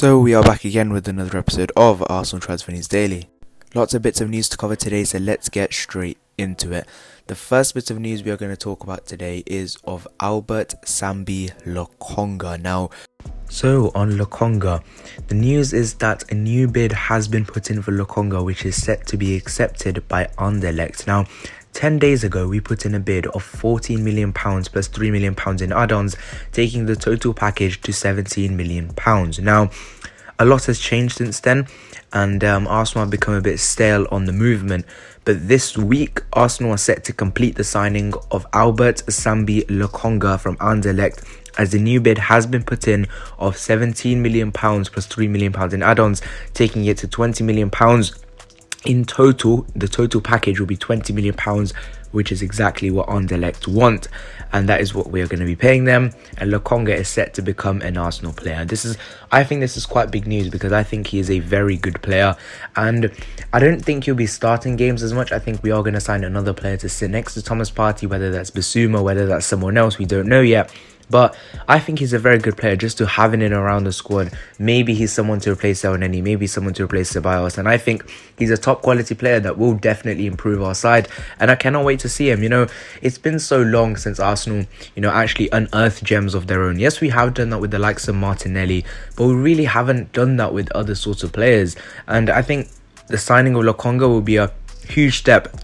So we are back again with another episode of Arsenal Transfer News Daily. Lots of bits of news to cover today, so let's get straight into it. The first bit of news we are going to talk about today is of Albert Lokonga. Now, so on Lokonga, the news is that a new bid has been put in for Lokonga, which is set to be accepted by Anderlecht. Now, 10 days ago, we put in a bid of £14 million plus £3 million in add-ons, taking the total package to £17 million. Now, a lot has changed since then, and Arsenal have become a bit stale on the movement. But this week, Arsenal are set to complete the signing of Albert Lokonga from Anderlecht, as the new bid has been put in of £17 million plus £3 million in add-ons, taking it to £20 million. In total, the total package will be £20 million, which is exactly what Anderlecht want, and that is what we are going to be paying them. And Lokonga is set to become an Arsenal player. I think this is quite big news, because I think he is a very good player, and I don't think he'll be starting games as much. I think we are going to sign another player to sit next to Thomas Partey, whether that's Bissouma, whether that's someone else, we don't know yet. But I think he's a very good player just to have in and around the squad. Maybe he's someone to replace Elneny, maybe someone to replace Ceballos. And I think he's a top quality player that will definitely improve our side. And I cannot wait to see him. It's been so long since Arsenal, actually unearthed gems of their own. Yes, we have done that with the likes of Martinelli, but we really haven't done that with other sorts of players. And I think the signing of Lokonga will be a huge step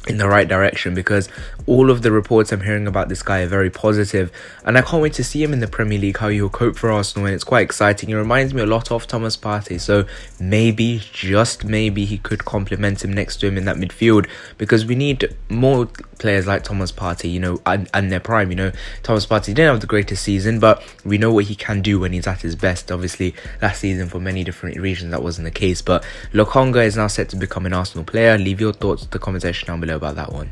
in the right direction, because all of the reports I'm hearing about this guy are very positive, and I can't wait to see him in the Premier League, how he'll cope for Arsenal, and it's quite exciting. He reminds me a lot of Thomas Partey, so maybe, just maybe, he could complement him next to him in that midfield, because we need more players like Thomas Partey, and their prime. Thomas Partey didn't have the greatest season, but we know what he can do when he's at his best. Obviously, last season for many different reasons that wasn't the case, but Lokonga is now set to become an Arsenal player. Leave your thoughts in the comment section down below about that one.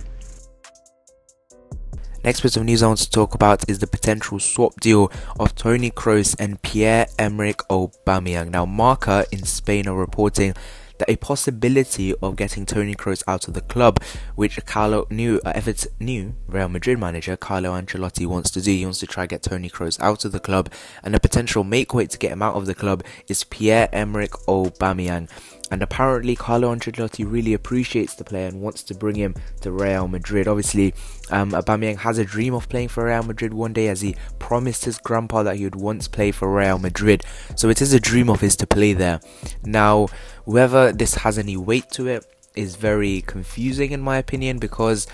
Next bit of news I want to talk about is the potential swap deal of Toni Kroos and Pierre-Emerick Aubameyang. Now, Marca in Spain are reporting that a possibility of getting Toni Kroos out of the club, which Everton's new Real Madrid manager Carlo Ancelotti wants to do. He wants to try to get Toni Kroos out of the club, and a potential make-weight to get him out of the club is Pierre-Emerick Aubameyang. And apparently Carlo Ancelotti really appreciates the player and wants to bring him to Real Madrid. Obviously, Aubameyang has a dream of playing for Real Madrid one day, as he promised his grandpa that he would once play for Real Madrid. So it is a dream of his to play there. Now, whether this has any weight to it is very confusing in my opinion, because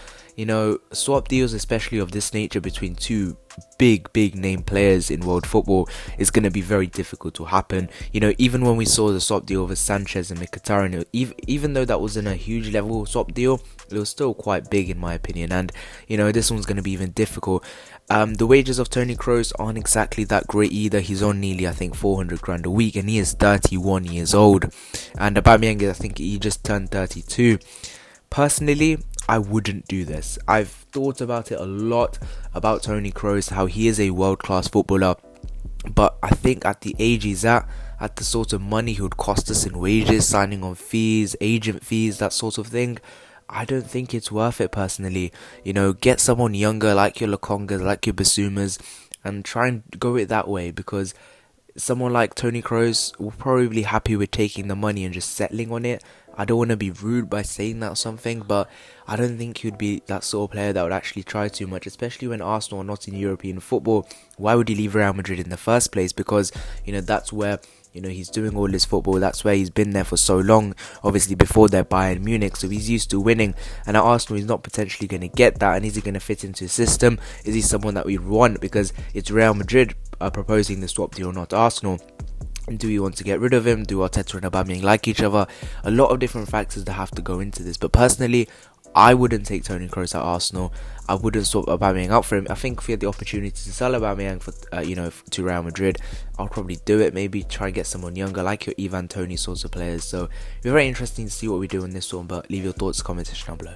swap deals, especially of this nature between two big name players in world football, is going to be very difficult to happen. Even when we saw the swap deal with Sanchez and Mkhitaryan, even though that wasn't a huge level swap deal, it was still quite big in my opinion. And this one's going to be even difficult. The wages of Toni Kroos aren't exactly that great either. He's on nearly, I think, 400 grand a week, and he is 31 years old. And Aubameyang, I think he just turned 32. Personally, I wouldn't do this. I've thought about it a lot, about Toni Kroos, how he is a world-class footballer, but I think at the age he's at the sort of money he would cost us in wages, signing on fees, agent fees, that sort of thing, I don't think it's worth it personally. Get someone younger like your Lokongas, like your Bissoumas, and try and go it that way, because someone like Toni Kroos will probably be happy with taking the money and just settling on it. I don't want to be rude by saying that or something, but I don't think he'd be that sort of player that would actually try too much, especially when Arsenal are not in European football. Why would he leave Real Madrid in the first place? Because, that's where, he's doing all his football. That's where he's been there for so long, obviously before their Bayern Munich, so he's used to winning. And at Arsenal, he's not potentially going to get that. And is he going to fit into his system? Is he someone that we want? Because it's Real Madrid proposing the swap deal, not Arsenal. Do we want to get rid of him? Do Arteta and Aubameyang like each other? A lot of different factors that have to go into this. But personally, I wouldn't take Toni Kroos at Arsenal. I wouldn't swap Aubameyang out for him. I think if we had the opportunity to sell Aubameyang for, to Real Madrid, I'll probably do it. Maybe try and get someone younger, like your Ivan Toney sorts of players. So it'll be very interesting to see what we do in this one. But leave your thoughts in the comment section down below.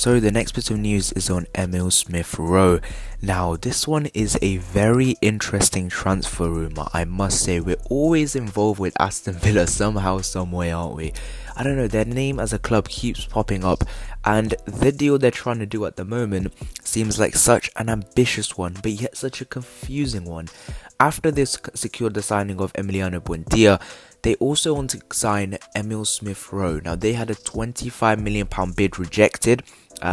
So the next bit of news is on Emile Smith-Rowe. Now this one is a very interesting transfer rumour, I must say. We're always involved with Aston Villa somehow, some way, aren't we? I don't know, their name as a club keeps popping up, and the deal they're trying to do at the moment seems like such an ambitious one, but yet such a confusing one. After they secured the signing of Emiliano Buendia, they also want to sign Emile Smith-Rowe. Now they had a £25 million bid rejected,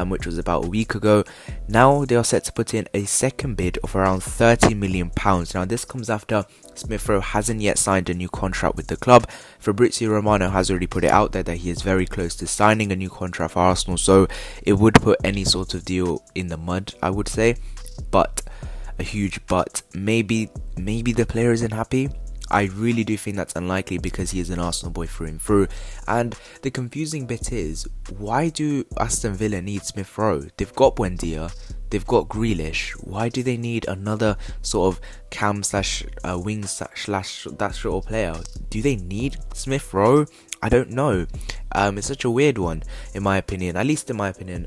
which was about a week ago. Now they are set to put in a second bid of around £30 million. Now this comes after Smith-Rowe hasn't yet signed a new contract with the club. Fabrizio Romano has already put it out there that he is very close to signing a new contract for Arsenal, so it would put any sort of deal in the mud, I would say. But, a huge but, maybe the player isn't happy. I really do think that's unlikely because he is an Arsenal boy through and through. And the confusing bit is, why do Aston Villa need Smith-Rowe? They've got Buendia, they've got Grealish. Why do they need another sort of cam slash wing slash that sort of player? Do they need Smith-Rowe? I don't know. It's such a weird one, in my opinion. At least in my opinion.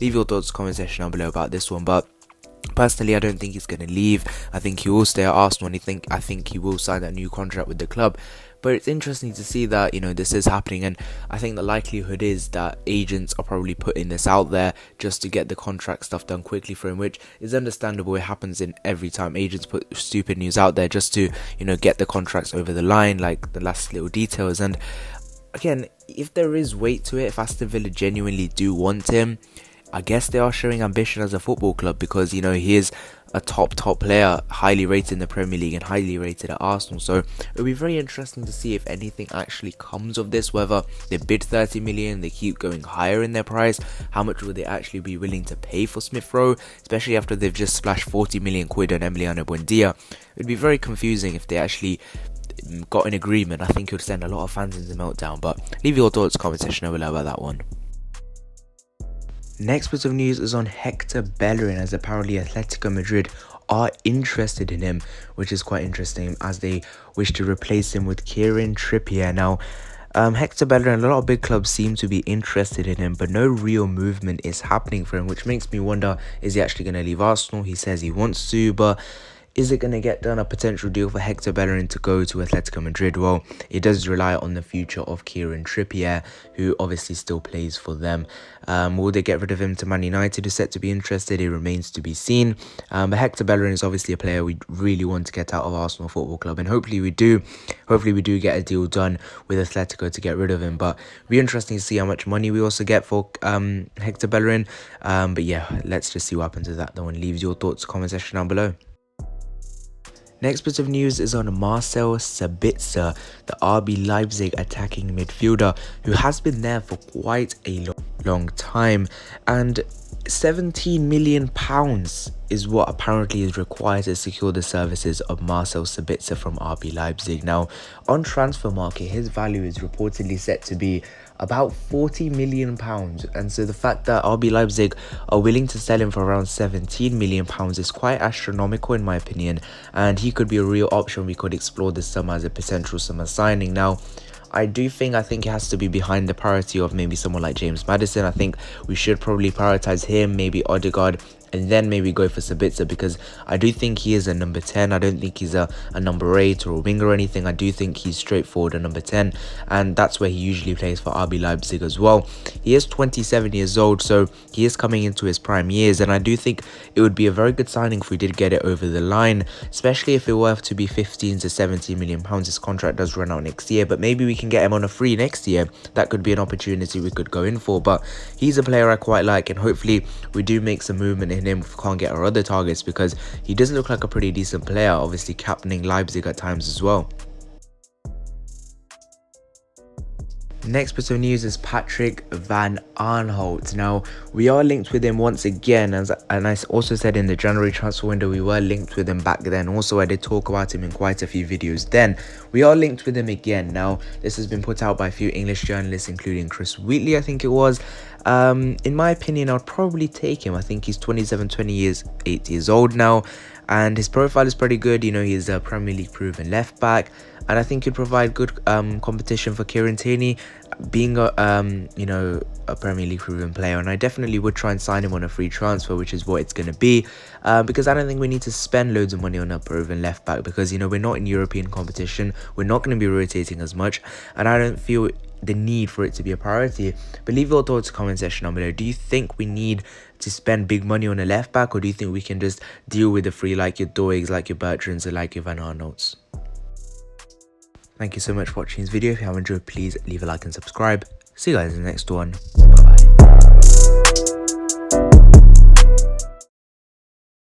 Leave your thoughts in the comment section down below about this one, but personally, I don't think he's going to leave. I think he will stay at Arsenal, and I think he will sign that new contract with the club. But it's interesting to see that, this is happening, and I think the likelihood is that agents are probably putting this out there just to get the contract stuff done quickly for him, which is understandable. It happens in every time agents put stupid news out there just to, get the contracts over the line, like the last little details. And again, if there is weight to it, if Aston Villa genuinely do want him, I guess they are showing ambition as a football club, because he is a top player, highly rated in the Premier League and highly rated at Arsenal. So it'll be very interesting to see if anything actually comes of this, whether they bid 30 million, they keep going higher in their price, how much will they actually be willing to pay for Smith-Rowe, especially after they've just splashed 40 million quid on Emiliano Buendia. It'd be very confusing if they actually got an agreement. I think it would send a lot of fans into meltdown, but leave your thoughts in the comment section below about that one. Next bit of news is on Hector Bellerin, as apparently Atletico Madrid are interested in him, which is quite interesting, as they wish to replace him with Kieran Trippier. Now, Hector Bellerin, a lot of big clubs seem to be interested in him, but no real movement is happening for him, which makes me wonder, is he actually going to leave Arsenal? He says he wants to, but is it going to get done? A potential deal for Hector Bellerin to go to Atletico Madrid? Well, it does rely on the future of Kieran Trippier, who obviously still plays for them. Will they get rid of him to Man United? Who's set to be interested? It remains to be seen. But Hector Bellerin is obviously a player we really want to get out of Arsenal Football Club, and hopefully we do. Hopefully we do get a deal done with Atletico to get rid of him. But it'll be interesting to see how much money we also get for Hector Bellerin. But yeah, let's just see what happens with that. No one leaves your thoughts in the comment section down below. Next bit of news is on Marcel Sabitzer, the RB Leipzig attacking midfielder, who has been there for quite a long time, and £17 million is what apparently is required to secure the services of Marcel Sabitzer from RB Leipzig. Now, on transfer market, his value is reportedly set to be about £40 million, and so the fact that RB Leipzig are willing to sell him for around £17 million is quite astronomical in my opinion, and he could be a real option we could explore this summer as a potential summer signing. Now, I think it has to be behind the priority of maybe someone like James Maddison. I think we should probably prioritize him, maybe Odegaard, and then maybe go for Sabitzer, because I do think he is a number 10. I don't think he's a number 8 or a winger or anything. I do think he's straightforward a number 10, and that's where he usually plays for RB Leipzig as well. He is 27 years old, so he is coming into his prime years, and I do think it would be a very good signing if we did get it over the line, especially if it were to be 15 to 17 million pounds. His contract does run out next year, but maybe we can get him on a free next year. That could be an opportunity we could go in for, but he's a player I quite like, and hopefully we do make some movement in him if we can't get our other targets, because he does look like a pretty decent player, obviously captaining Leipzig at times as well. Next bit of news is Patrick van Aanholt. Now, we are linked with him once again, and I also said in the January transfer window we were linked with him back then. Also, I did talk about him in quite a few videos then. We are linked with him again. Now, this has been put out by a few English journalists, including Chris Wheatley, I think it was. In my opinion, I'd probably take him. I think he's 28 years old now. and his profile is pretty good. You know, he's a Premier League proven left back, and I think he'd provide good competition for Kieran Tierney, being a a Premier League proven player. And I definitely would try and sign him on a free transfer, which is what it's going to be, because I don't think we need to spend loads of money on a proven left back, because, you know, we're not in European competition, we're not going to be rotating as much, and I don't feel the need for it to be a priority. But leave your thoughts in the comment section down below. Do you think we need to spend big money on a left back, or do you think we can just deal with the free, like your Doigs, like your Bertrands, and like your Van Arnolds? Thank you so much for watching this video. If you have enjoyed, please leave a like and subscribe. See you guys in the next one.